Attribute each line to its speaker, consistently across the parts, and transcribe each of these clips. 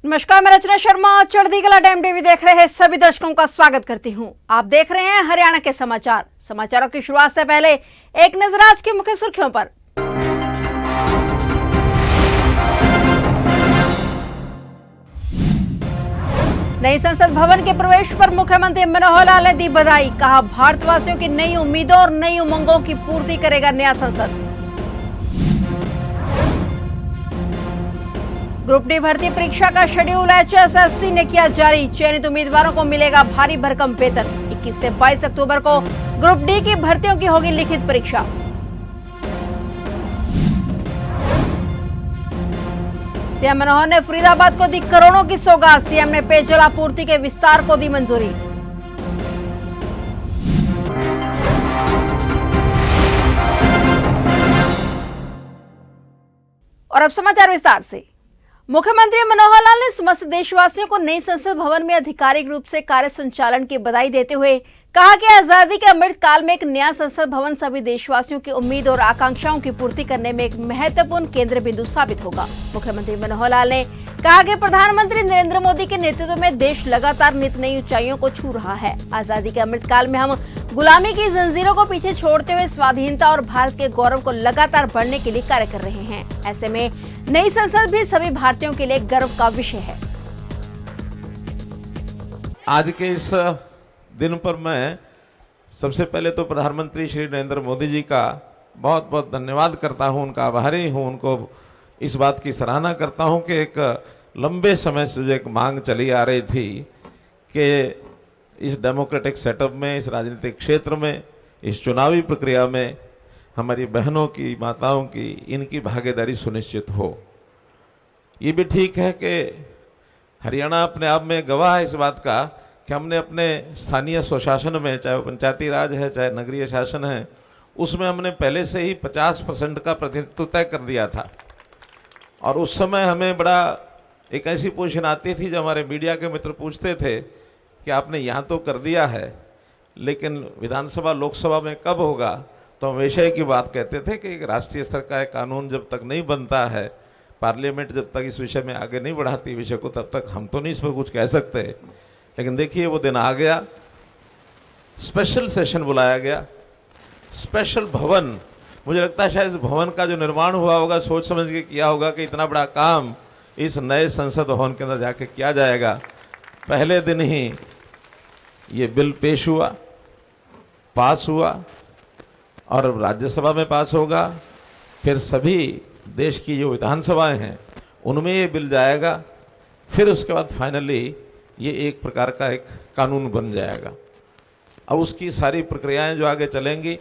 Speaker 1: नमस्कार, मैं रचना शर्मा चढ़ती कला टाइम टीवी देख रहे हैं सभी दर्शकों का स्वागत करती हूं। आप देख रहे हैं हरियाणा के समाचार। समाचारों की शुरुआत से पहले एक नजर आज की मुख्य सुर्खियों पर। नई संसद भवन के प्रवेश पर मुख्यमंत्री मनोहर लाल ने दी बधाई। कहा, भारतवासियों की नई उम्मीदों और नई उमंगों की पूर्ति करेगा नया संसद। ग्रुप डी भर्ती परीक्षा का शेड्यूल HSSC ने किया जारी। चयनित उम्मीदवारों को मिलेगा भारी भरकम वेतन। 21 से 22 अक्टूबर को ग्रुप डी की भर्तियों की होगी लिखित परीक्षा। सीएम मनोहर ने फरीदाबाद को दी करोड़ों की सौगात। सीएम ने पेयजल आपूर्ति के विस्तार को दी मंजूरी। और अब समाचार विस्तार से। मुख्यमंत्री मनोहर लाल ने समस्त देशवासियों को नई संसद भवन में आधिकारिक रूप से कार्य संचालन की बधाई देते हुए कहा कि आजादी के अमृत काल में एक नया संसद भवन सभी देशवासियों की उम्मीद और आकांक्षाओं की पूर्ति करने में एक महत्वपूर्ण केंद्र बिंदु साबित होगा। मुख्यमंत्री मनोहर लाल ने कहा कि प्रधानमंत्री नरेंद्र मोदी के नेतृत्व में देश लगातार नित नई ऊंचाइयों को छू रहा है। आजादी के अमृत काल में हम गुलामी की जंजीरों को पीछे छोड़ते हुए स्वाधीनता और भारत के गौरव को लगातार बढ़ने के लिए कार्य कर रहे हैं। ऐसे में नई संसद भी सभी भारतीयों के लिए गर्व का विषय है।
Speaker 2: आज के इस दिन पर मैं सबसे पहले तो प्रधानमंत्री श्री नरेंद्र मोदी जी का बहुत बहुत धन्यवाद करता हूं, उनका आभारी हूं, उनको इस बात की सराहना करता हूं कि एक लंबे समय से जो एक मांग चली आ रही थी कि इस डेमोक्रेटिक सेटअप में, इस राजनीतिक क्षेत्र में, इस चुनावी प्रक्रिया में हमारी बहनों की, माताओं की, इनकी भागीदारी सुनिश्चित हो। ये भी ठीक है कि हरियाणा अपने आप में गवाह है इस बात का कि हमने अपने स्थानीय स्वशासन में, चाहे वो पंचायती राज है, चाहे नगरीय शासन है, उसमें हमने पहले से ही 50% का प्रतिनिधित्व तय कर दिया था। और उस समय हमें बड़ा एक ऐसी पोजीशन आती थी जब हमारे मीडिया के मित्र पूछते थे कि आपने यहाँ तो कर दिया है, लेकिन विधानसभा लोकसभा में कब होगा? तो हमेशा एक ही बात कहते थे कि राष्ट्रीय स्तर का एक कानून जब तक नहीं बनता है, पार्लियामेंट जब तक इस विषय में आगे नहीं बढ़ाती विषय को, तब तक हम तो नहीं इस पर कुछ कह सकते। लेकिन देखिए वो दिन आ गया, स्पेशल सेशन बुलाया गया, स्पेशल भवन। मुझे लगता है शायद इस भवन का जो निर्माण हुआ होगा सोच समझ के किया होगा कि इतना बड़ा काम इस नए संसद भवन के अंदर जाके किया जाएगा। पहले दिन ही ये बिल पेश हुआ, पास हुआ और राज्यसभा में पास होगा, फिर सभी देश की जो विधानसभाएं हैं उनमें ये बिल जाएगा, फिर उसके बाद फाइनली ये एक प्रकार का एक कानून बन जाएगा। अब उसकी सारी प्रक्रियाएं जो आगे चलेंगी,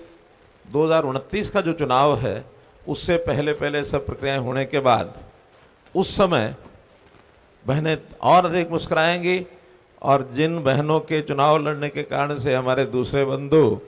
Speaker 2: 2029 का जो चुनाव है उससे पहले पहले सब प्रक्रियाएं होने के बाद उस समय बहनें और अधिक मुस्कुराएंगी और जिन बहनों के चुनाव लड़ने के कारण से हमारे दूसरे बंधु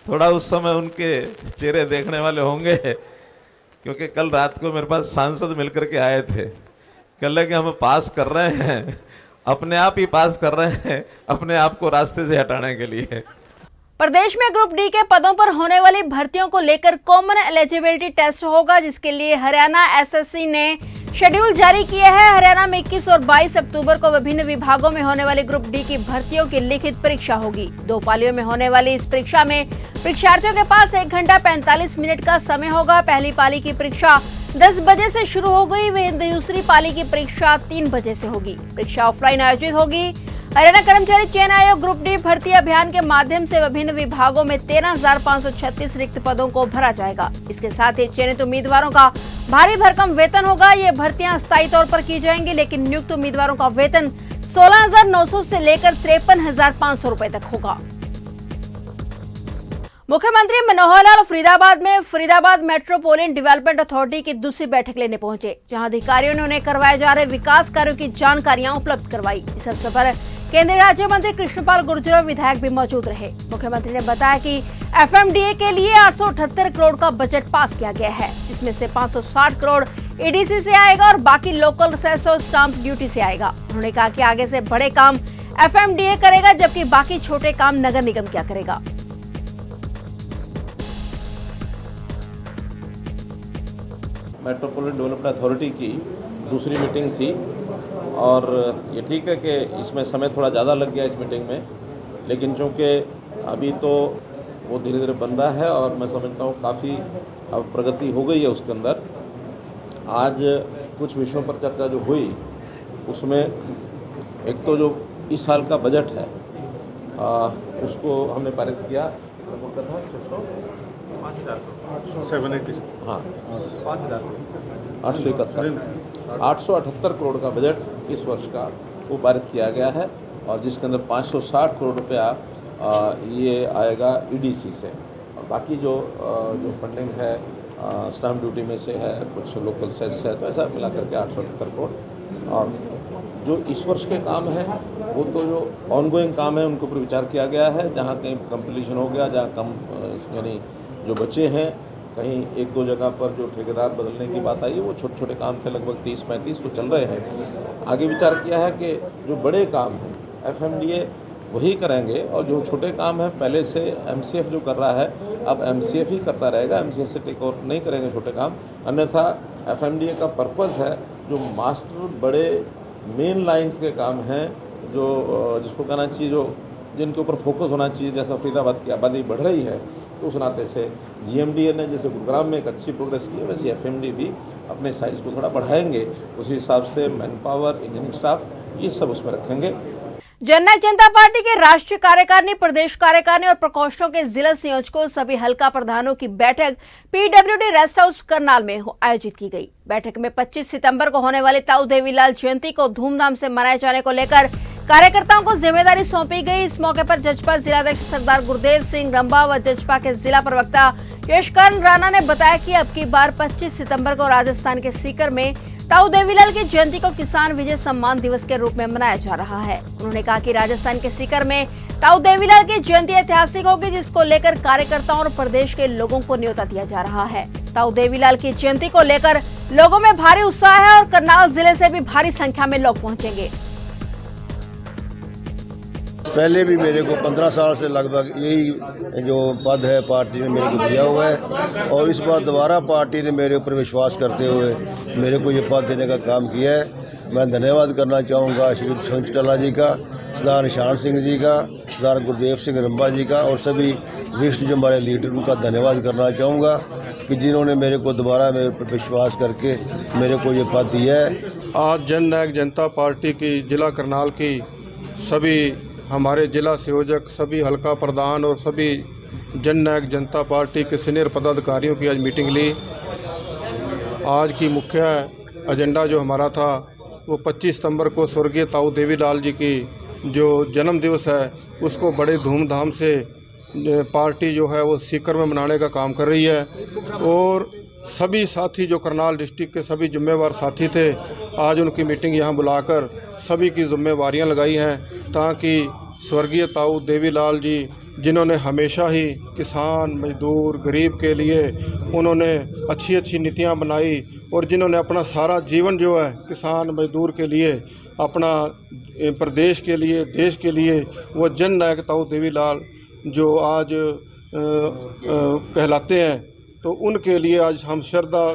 Speaker 2: थोड़ा उस समय उनके चेहरे देखने वाले होंगे, क्योंकि कल रात को मेरे पास सांसद मिलकर के आए थे। कह रहे कि हम पास कर रहे हैं, अपने आप ही पास कर रहे हैं, अपने आप को रास्ते से हटाने के लिए।
Speaker 1: प्रदेश में ग्रुप डी के पदों पर होने वाली भर्तियों को लेकर कॉमन एलिजिबिलिटी टेस्ट होगा, जिसके लिए हरियाणा SSC ने शेड्यूल जारी किया है। हरियाणा में 21 और 22 अक्टूबर को विभिन्न विभागों में होने वाली ग्रुप डी की भर्तियों की लिखित परीक्षा होगी। 2 पालियों में होने वाली इस परीक्षा में परीक्षार्थियों के पास 1 घंटा 45 मिनट का समय होगा। पहली पाली की परीक्षा 10 बजे से शुरू हो गई, वहीं दूसरी पाली की परीक्षा 3 बजे से होगी। परीक्षा ऑफलाइन आयोजित होगी। हरियाणा कर्मचारी चयन आयोग ग्रुप डी भर्ती अभियान के माध्यम से विभिन्न विभागों में 13,536 रिक्त पदों को भरा जाएगा। इसके साथ ही चयनित उम्मीदवारों का भारी भरकम वेतन होगा। ये भर्तियां स्थायी तौर पर की जाएंगी, लेकिन नियुक्त उम्मीदवारों का वेतन 16,900 से लेकर 53,500 रुपए तक होगा। मुख्यमंत्री Manohar Lal Faridabad metropolitan development authority की दूसरी बैठक लेने पहुंचे, जहां अधिकारियों ने उन्हें करवाए जा रहे विकास कार्यों की जानकारियां उपलब्ध करवाई। इस अवसर पर केंद्रीय राज्य मंत्री कृष्णपाल गुर्जर और विधायक भी मौजूद रहे। मुख्यमंत्री ने बताया कि FMDA के लिए 878 करोड़ का बजट पास किया गया है, जिसमें से 560 करोड़ EDC से आएगा और बाकी लोकल सेस और स्टाम्प ड्यूटी से आएगा। उन्होंने कहा कि आगे से बड़े काम FMDA करेगा, जबकि बाकी छोटे काम नगर निगम क्या करेगा।
Speaker 2: मेट्रोपॉलिटन डेवलपमेंट अथॉरिटी की दूसरी मीटिंग थी और ये ठीक है कि इसमें समय थोड़ा ज़्यादा लग गया इस मीटिंग में, लेकिन चूँकि अभी तो वो धीरे धीरे बन रहा है और मैं समझता हूँ काफ़ी अब प्रगति हो गई है उसके अंदर। आज कुछ विषयों पर चर्चा जो हुई उसमें एक तो जो इस साल का बजट है उसको हमने पारित किया, था 878 करोड़ का बजट इस वर्ष का वो पारित किया गया है और जिसके अंदर 560 करोड़ रुपया ये आएगा ईडीसी से और बाकी जो फंडिंग है स्टैम्प ड्यूटी में से है, कुछ लोकल सेस है, तो ऐसा मिला करके 878 करोड़। और जो इस वर्ष के काम हैं वो तो जो ऑनगोइंग काम है उनके ऊपर विचार किया गया है। जहाँ कहीं कंप्लीशन हो गया, जहाँ कम यानी जो बचे हैं, कहीं एक दो जगह पर जो ठेकेदार बदलने की बात आई है वो छोटे छोटे काम थे, लगभग 30-35 वो चल रहे हैं। आगे विचार किया है कि जो बड़े काम हैं एफएमडीए वही करेंगे और जो छोटे काम हैं पहले से एमसीएफ जो कर रहा है अब एमसीएफ ही करता रहेगा, एमसीएफ से टेक ओवर नहीं करेंगे छोटे काम। अन्यथा एफएमडीए का पर्पस है जो मास्टर बड़े मेन लाइंस के काम हैं, जो जिसको कहना चाहिए जो जिनके ऊपर फोकस होना चाहिए, जैसा फरीदाबाद की आबादी बढ़ रही है तो उस नाते से जीएमडीए ने जैसे गुरुग्राम में एक अच्छी प्रोग्रेस की है वैसे एफएमडी भी अपने साइज़ को थोड़ा बढ़ाएंगे, उसी हिसाब से मैन पावर, इंजीनियरिंग स्टाफ ये सब उसमें रखेंगे।
Speaker 1: जननायक जनता पार्टी के राष्ट्रीय कार्यकारिणी, प्रदेश कार्यकारिणी और प्रकोष्ठों के जिला संयोजकों सभी हलका प्रधानों की बैठक पीडब्ल्यूडी रेस्ट हाउस करनाल में आयोजित की गई। बैठक में 25 सितंबर को होने वाली ताऊ देवीलाल जयंती को धूमधाम से मनाए जाने को लेकर कार्यकर्ताओं को जिम्मेदारी सौंपी गई। इस मौके पर जजपा जिलाध्यक्ष सरदार गुरदेव सिंह रंबा व जजपा के जिला प्रवक्ता यशकरण राणा ने बताया कि अब की बार 25 सितंबर को राजस्थान के सीकर में ताऊ देवीलाल की जयंती को किसान विजय सम्मान दिवस के रूप में मनाया जा रहा है। उन्होंने कहा कि राजस्थान के सीकर में ताऊ देवीलाल की जयंती ऐतिहासिक होगी, जिसको लेकर कार्यकर्ताओं और प्रदेश के लोगों को न्योता दिया जा रहा है। ताऊ देवीलाल की जयंती को लेकर लोगों में भारी उत्साह है और करनाल जिले से भी भारी संख्या में लोग पहुंचेंगे।
Speaker 3: पहले भी मेरे को 15 साल से लगभग यही जो पद है पार्टी ने मेरे को दिया हुआ है और इस बार दोबारा पार्टी ने मेरे ऊपर विश्वास करते हुए मेरे को ये पद देने का काम किया है। मैं धन्यवाद करना चाहूँगा श्री संत चला जी का, सरदार निशान सिंह जी का, सरदार गुरदेव सिंह रंबा जी का और सभी वरिष्ठ जो हमारे लीडर उनका धन्यवाद करना चाहूँगा कि जिन्होंने मेरे को दोबारा मेरे ऊपर विश्वास करके मेरे को ये पद दिया है।
Speaker 4: आज जननायक जनता पार्टी की जिला करनाल की सभी हमारे जिला संयोजक, सभी हलका प्रधान और सभी जननायक जनता पार्टी के सीनियर पदाधिकारियों की आज मीटिंग ली। आज की मुख्य एजेंडा जो हमारा था वो 25 सितंबर को स्वर्गीय ताऊ देवीलाल जी की जो जन्म दिवस है उसको बड़े धूमधाम से पार्टी जो है वो सीकर में मनाने का काम कर रही है और सभी साथी जो करनाल डिस्ट्रिक्ट के सभी जिम्मेवार साथी थे आज उनकी मीटिंग यहाँ बुलाकर सभी की जिम्मेवारियाँ लगाई हैं ताकि स्वर्गीय ताऊ देवीलाल जी जिन्होंने हमेशा ही किसान, मजदूर, गरीब के लिए उन्होंने अच्छी अच्छी नीतियाँ बनाई और जिन्होंने अपना सारा जीवन जो है किसान मजदूर के लिए, अपना प्रदेश के लिए, देश के लिए, वो जननायक ताऊ देवीलाल जो आज कहलाते हैं, तो उनके लिए आज हम श्रद्धा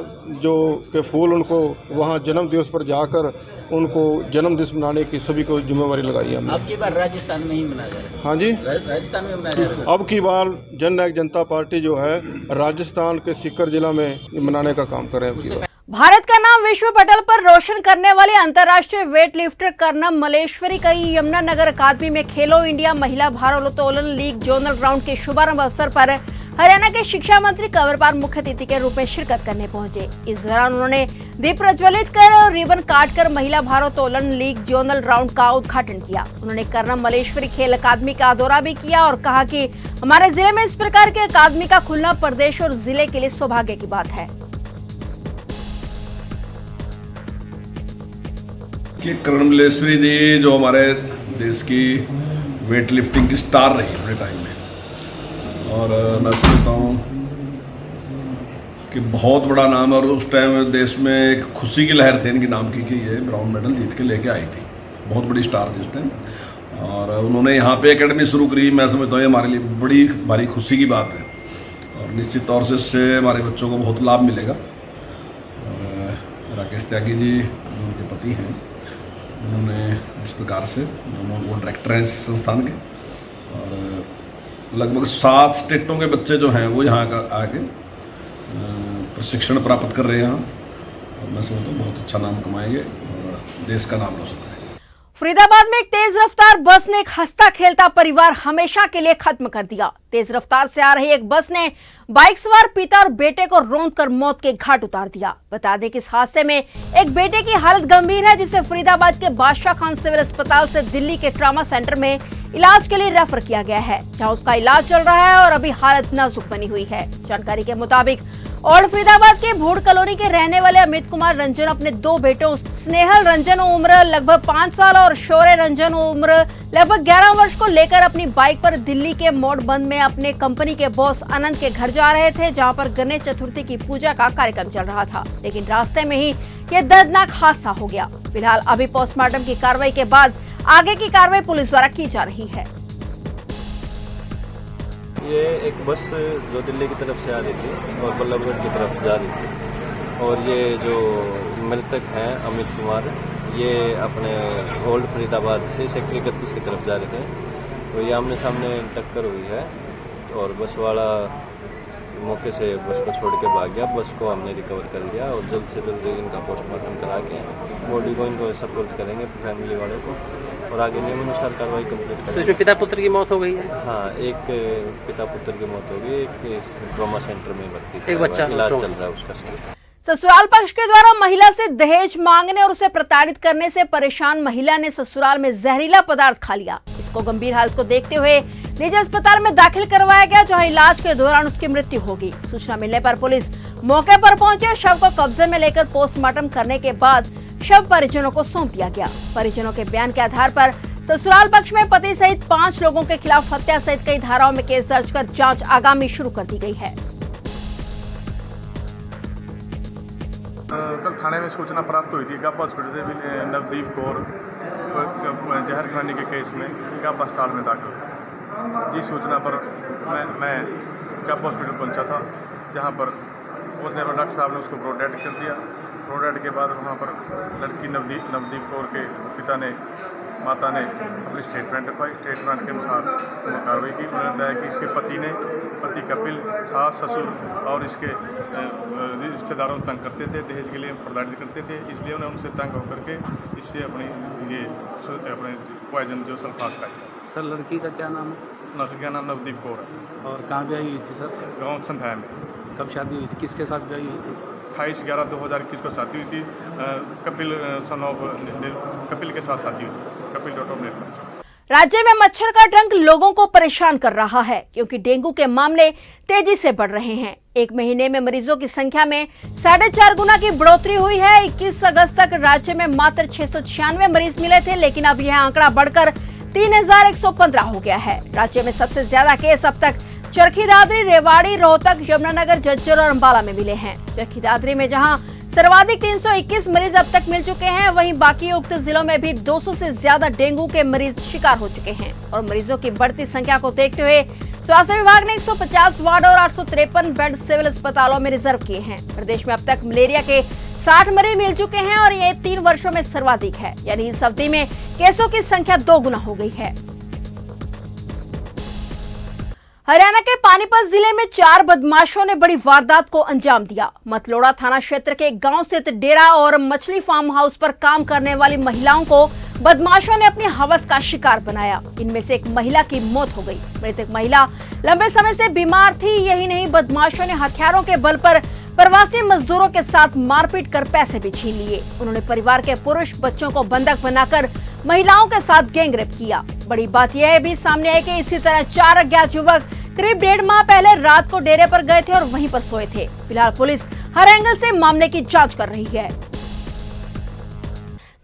Speaker 4: जो के फूल उनको वहाँ जन्म दिवस पर जाकर उनको जन्म दिवस मनाने की सभी को जिम्मेवारी लगाई है। अब की बार राजस्थान में ही मनाया जा रहा है। हाँ जी, राजस्थान में मनाया जा रहा है। अब की बार जननायक जनता पार्टी जो है राजस्थान के सीकर जिला में मनाने का काम कर रहे हैं।
Speaker 1: भारत का नाम विश्व पटल पर रोशन करने वाले अंतर्राष्ट्रीय वेट लिफ्टर कर्नम मलेश्वरी का यमुनानगर अकादमी में खेलो इंडिया महिला भारोत्तोलन लीग जोनल राउंड के शुभारंभ अवसर पर हरियाणा के शिक्षा मंत्री कंवरपाल मुख्य अतिथि के रूप में शिरकत करने पहुंचे। इस दौरान उन्होंने दीप प्रज्वलित कर और रिबन काटकर महिला भारोत्तोलन लीग जोनल राउंड का उद्घाटन किया। उन्होंने कर्नम मलेश्वरी खेल अकादमी का दौरा भी किया और कहा कि हमारे जिले में इस प्रकार के अकादमी का खुलना प्रदेश और जिले के लिए सौभाग्य की बात है।
Speaker 5: कि कर्नम मलेश्वरी जी जो हमारे देश की वेट लिफ्टिंग की स्टार रही अपने टाइम में और मैं समझता हूँ कि बहुत बड़ा नाम है और उस टाइम देश में एक खुशी की लहर थी इनकी नाम की कि ये ब्राउन मेडल जीत के लेके आई थी, बहुत बड़ी स्टार थी उस टाइम और उन्होंने यहाँ पे एकेडमी शुरू करी। मैं समझता हूँ ये हमारे लिए बड़ी भारी खुशी की बात है और निश्चित तौर से इससे हमारे बच्चों को बहुत लाभ मिलेगा। राकेश त्यागी जी जो उनके पति हैं, उन्होंने जिस प्रकार से वो डायरेक्टर हैं इस संस्थान के, और लगभग 7 स्टेटों के बच्चे जो हैं वो यहाँ का आके प्रशिक्षण प्राप्त कर रहे हैं यहाँ, और मैं समझता हूँ बहुत अच्छा नाम कमाएंगे और देश का नाम रोशन करेंगे।
Speaker 1: फरीदाबाद में एक तेज रफ्तार बस ने एक हंसता खेलता परिवार हमेशा के लिए खत्म कर दिया। तेज रफ्तार से आ रही एक बस ने बाइक सवार पिता और बेटे को रौंदकर मौत के घाट उतार दिया। बता दें कि इस हादसे में एक बेटे की हालत गंभीर है, जिसे फरीदाबाद के बादशाह खान सिविल अस्पताल से दिल्ली के ट्रॉमा सेंटर में इलाज के लिए रेफर किया गया है, जहां उसका इलाज चल रहा है और अभी हालत नाजुक बनी हुई है। जानकारी के मुताबिक और फरीदाबाद के भूड़ कॉलोनी के रहने वाले अमित कुमार रंजन अपने 2 बेटों स्नेहल रंजन उम्र लगभग 5 साल और शौर्य रंजन उम्र लगभग 11 वर्ष को लेकर अपनी बाइक पर दिल्ली के मोड़बंद में अपने कंपनी के बॉस अनंत के घर जा रहे थे, जहां पर गणेश चतुर्थी की पूजा का कार्यक्रम चल रहा था। लेकिन रास्ते में ही ये दर्दनाक हादसा हो गया। फिलहाल अभी पोस्टमार्टम की कार्रवाई के बाद आगे की कार्रवाई पुलिस द्वारा की जा रही है।
Speaker 6: ये एक बस जो दिल्ली की तरफ से आ रही थी और बल्लभगढ़ की तरफ जा रही थी, और ये जो मृतक हैं अमित कुमार, ये अपने ओल्ड फरीदाबाद से सेक्टर 31 की तरफ जा रहे थे। तो ये आमने सामने टक्कर हुई है और बस वाला मौके से बस को छोड़ के भाग गया। बस को हमने रिकवर कर लिया और जल्द से जल्द इनका पोस्टमार्टम करा के बॉडी को इनको सपोर्ट करेंगे फैमिली वालों को, और आगे नियमानुसार कार्रवाई कंप्लीट करेंगे।
Speaker 7: तो इसमें पिता पुत्र की मौत हो गई है?
Speaker 6: हाँ, एक पिता पुत्र की मौत हो गई, एक ट्रॉमा सेंटर में भर्ती,
Speaker 7: एक बच्चा
Speaker 6: इलाज चल रहा है उसका।
Speaker 1: ससुराल पक्ष के द्वारा महिला से दहेज मांगने और उसे प्रताड़ित करने से परेशान महिला ने ससुराल में जहरीला पदार्थ खा लिया। इसको गंभीर हालत को देखते हुए निजी अस्पताल में दाखिल करवाया गया, जहां इलाज के दौरान उसकी मृत्यु हो गई। सूचना मिलने पर पुलिस मौके पर पहुंचे, शव को कब्जे में लेकर पोस्टमार्टम करने के बाद शव परिजनों को सौंप दिया गया। परिजनों के बयान के आधार पर ससुराल पक्ष में पति सहित 5 लोगों के खिलाफ हत्या सहित कई धाराओं में केस दर्ज कर जांच आगामी शुरू कर दी गई है।
Speaker 8: कल थाने में सूचना प्राप्त हुई थी गप हॉस्पिटल से भी नवदीप कौर जहर खाने के केस में गप अस्पताल में दाखिल। जिस सूचना पर मैं गप हॉस्पिटल पहुंचा था, जहां पर उतने पर डॉक्टर साहब ने उसको प्रोडेड कर दिया। प्रोडेड के बाद वहां पर लड़की नवदीप कौर के पिता ने माता ने अपनी स्टेटमेंट रखवाई। स्टेटमेंट के अनुसार कार्रवाई की। उन्होंने बताया कि इसके पति कपिल सास ससुर और इसके रिश्तेदारों को तंग करते थे, दहेज के लिए प्रताड़ित करते थे, इसलिए उन्हें उनसे तंग होकर के इससे अपने पॉइजन जो सल्फास खाई।
Speaker 7: सर लड़की का क्या नाम है?
Speaker 8: लड़की का नाम नवदीप कौर है।
Speaker 7: और कहाँ ब्याही हुई थी सर?
Speaker 8: गाँव संध्या में।
Speaker 7: कब शादी हुई थी? किसके साथ ब्याही हुई थी?
Speaker 8: 28/11/2021 को शादी हुई थी। कपिल के साथ शादी हुई थी, कपिल डॉक्टर निर्मल।
Speaker 1: राज्य में मच्छर का डंक लोगों को परेशान कर रहा है, क्योंकि डेंगू के मामले तेजी से बढ़ रहे हैं। एक महीने में मरीजों की संख्या में 4.5 गुना की बढ़ोतरी हुई है। 21 अगस्त तक राज्य में मात्र 696 मरीज मिले थे, लेकिन अब यह आंकड़ा बढ़कर 3115 हो गया है। राज्य में सबसे ज्यादा केस अब तक चरखी दादरी, रेवाड़ी, रोहतक, यमुनानगर, झज्जर और अंबाला में मिले हैं। चरखी दादरी में जहां सर्वाधिक 321 मरीज अब तक मिल चुके हैं, वहीं बाकी उक्त जिलों में भी 200 से ज्यादा डेंगू के मरीज शिकार हो चुके हैं। और मरीजों की बढ़ती संख्या को देखते हुए स्वास्थ्य विभाग ने 150 वार्ड और 853 बेड सिविल अस्पतालों में रिजर्व किए हैं। प्रदेश में अब तक मलेरिया के 60 मरीज मिल चुके हैं और ये 3 वर्षों में सर्वाधिक है, यानी इस अवधि में केसों की संख्या 2 गुना हो गई है। हरियाणा के पानीपत जिले में 4 बदमाशों ने बड़ी वारदात को अंजाम दिया। मतलोड़ा थाना क्षेत्र के गांव स्थित डेरा और मछली फार्म हाउस पर काम करने वाली महिलाओं को बदमाशों ने अपनी हवस का शिकार बनाया। इनमें से एक महिला की मौत हो गई। मृतक महिला लंबे समय से बीमार थी। यही नहीं, बदमाशों ने हथियारों के बल पर प्रवासी मजदूरों के साथ मारपीट कर पैसे भी छीन लिए। उन्होंने परिवार के पुरुष बच्चों को बंधक बनाकर महिलाओं के साथ गैंगरेप किया। बड़ी बात यह भी सामने आई कि इसी तरह 4 अज्ञात युवक करीब 1.5 माह पहले रात को डेरे पर गए थे और वहीं पर सोए थे। फिलहाल पुलिस हर एंगल से मामले की जांच कर रही है।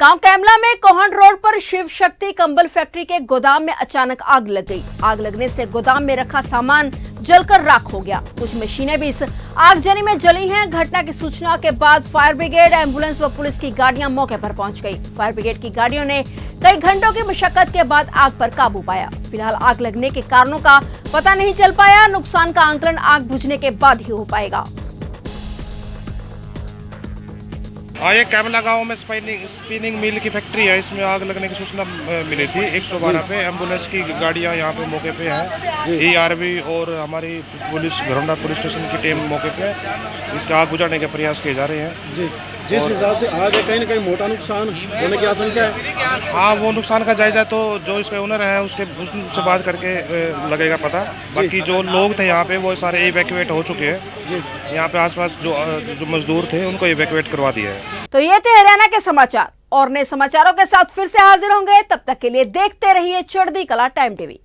Speaker 1: गांव कैमला में कोहन रोड पर शिव शक्ति कंबल फैक्ट्री के गोदाम में अचानक आग लग गई। आग लगने से गोदाम में रखा सामान जलकर राख हो गया। कुछ मशीनें भी इस आगजनी में जली हैं। घटना की सूचना के बाद फायर ब्रिगेड, एम्बुलेंस व पुलिस की गाड़ियां मौके पर पहुंच गई। फायर ब्रिगेड की गाड़ियों ने कई घंटों की मशक्कत के बाद आग पर काबू पाया। फिलहाल आग लगने के कारणों का पता नहीं चल पाया। नुकसान का आंकलन आग बुझने के बाद ही हो पाएगा।
Speaker 9: हाँ, ये कैमला गांव में स्पिनिंग मिल की फैक्ट्री है, इसमें आग लगने की सूचना मिली थी। 112 पे एम्बुलेंस की गाड़ियां यहाँ पे मौके पे है। ERB और हमारी पुलिस घरौंडा पुलिस स्टेशन की टीम मौके पे है। इसका आग बुझाने के प्रयास किए जा रहे हैं
Speaker 10: जी। जिस हिसाब से आग है, कहीं ना कहीं मोटा नुकसान होने की आशंका है।
Speaker 9: हाँ, वो नुकसान का जायजा तो जो इसके ओनर है उससे बात करके लगेगा पता। बाकी जो लोग थे यहाँ पे वो सारे इवैक्यूएट हो चुके हैं। यहाँ पे आसपास जो मजदूर थे उनको इवैक्यूएट करवा दिया है।
Speaker 1: तो ये थे हरियाणा के समाचार और नए समाचारों के साथ फिर से हाजिर होंगे। तब तक के लिए देखते रहिए चढ़ती कला टाइम टीवी।